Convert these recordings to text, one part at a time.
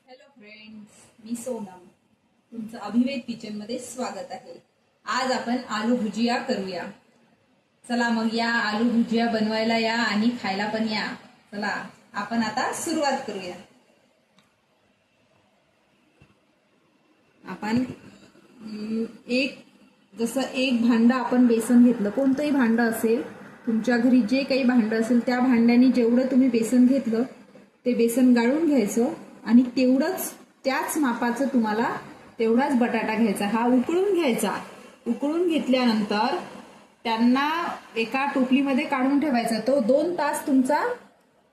Hello friends, मी सोनम. तुमचं अभिवेद kitchen मध्ये स्वागत आहे. आज आपण आलू भुजिया करूया. चला मग या आलू भुजिया बनवायला या आणि खायला पण या. चला आपण आता सुरुवात करूया. आपण एक भांड आपण बेसन घेतलं. कोणतंही भांड असेल, तुमच्या घरी जे काही भांड असेल त्या भांड्याने जेवढं तुम्ही बेसन घेतलं ते बेसन गाळून घ्यायचं आणि तेवढंच त्याच मापाचं तुम्हाला तेवढाच बटाटा घ्यायचा. हा उकळून घ्यायचा. उकळून घेतल्यानंतर त्यांना एका टोपलीमध्ये काढून ठेवायचा. तो 2 तास तुमचा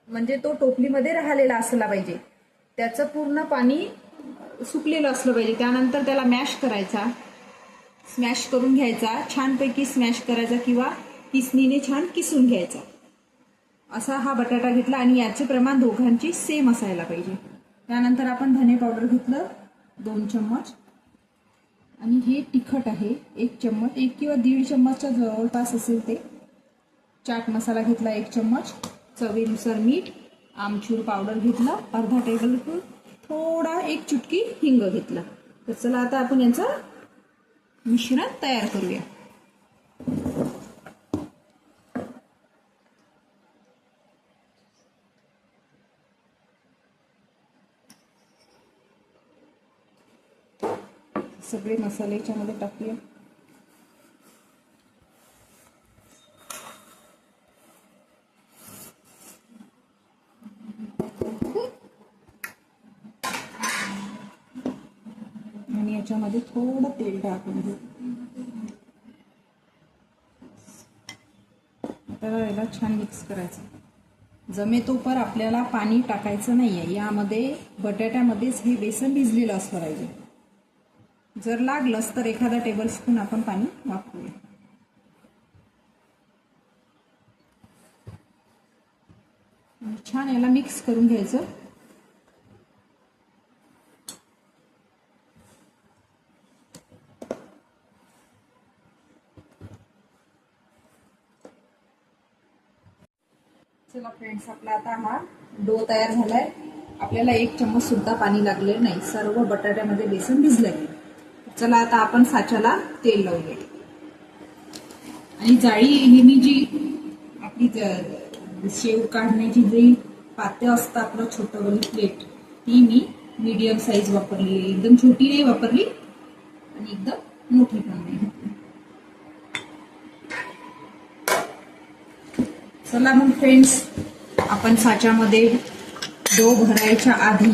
म्हणजे तो टोपलीमध्ये राहिलेला असला पाहिजे. त्याचं पूर्ण पाणी सुकलेलं असलं पाहिजे. त्यानंतर त्याला मॅश करायचा. स्मॅश करून घ्यायचा. छानपैकी स्मॅश करायचा किंवा किसणीने छान किसून घ्यायचा. असा हा बटाटा घेतला आणि याचे प्रमाण दोघांची सेम असायला पाहिजे. त्यानंतर आपण धने पावडर घेतलं 2 चम्मच आणि हे तिखट आहे 1 चम्मच, 1 किंवा 1.5 चम्मचच्या जवळपास असेल ते. चाट मसाला घेतला 1 चम्मच, चवीनुसार मीठ, आमचूर पावडर घेतला अर्धा टेबलस्पून, थोडा 1 चुटकी हिंग घेतला. तर चला आता आपण याचं मिश्रण तयार करूया. सगळे मसाले याच्यामध्ये टाकूया. आणि याच्यामध्ये थोडं तेल टाकून घेऊ. आता याला छान मिक्स करायचं. जमेतोपर आपल्याला पाणी टाकायचं नाहीये. यामध्ये बटाट्यामध्येच हे बेसन भिजलेलं असलं पाहिजे. जर लागलंच तर एखादा टेबलस्पून आपण पाणी वापरूया. छान याला मिक्स करून घ्यायचं. चला फ्रेंड्स, आपला आता हा डो तयार झालाय. आपल्याला 1 चम्मच सुद्धा पाणी लागले नाही. सर्व बटाट्यामध्ये बेसन भिजलंय. चला आता आपण साच्याला तेल लावूया. आणि जाळी हिनी जी आपली शेव काढण्याची जी पातेलं असतं आपलं छोटं प्लेट, ती मी मीडियम साईज वापरली. एकदम छोटी नाही वापरली आणि एकदम मोठी पण नाही. चला मग फ्रेंड्स, आपण साच्यामध्ये डो भरायच्या आधी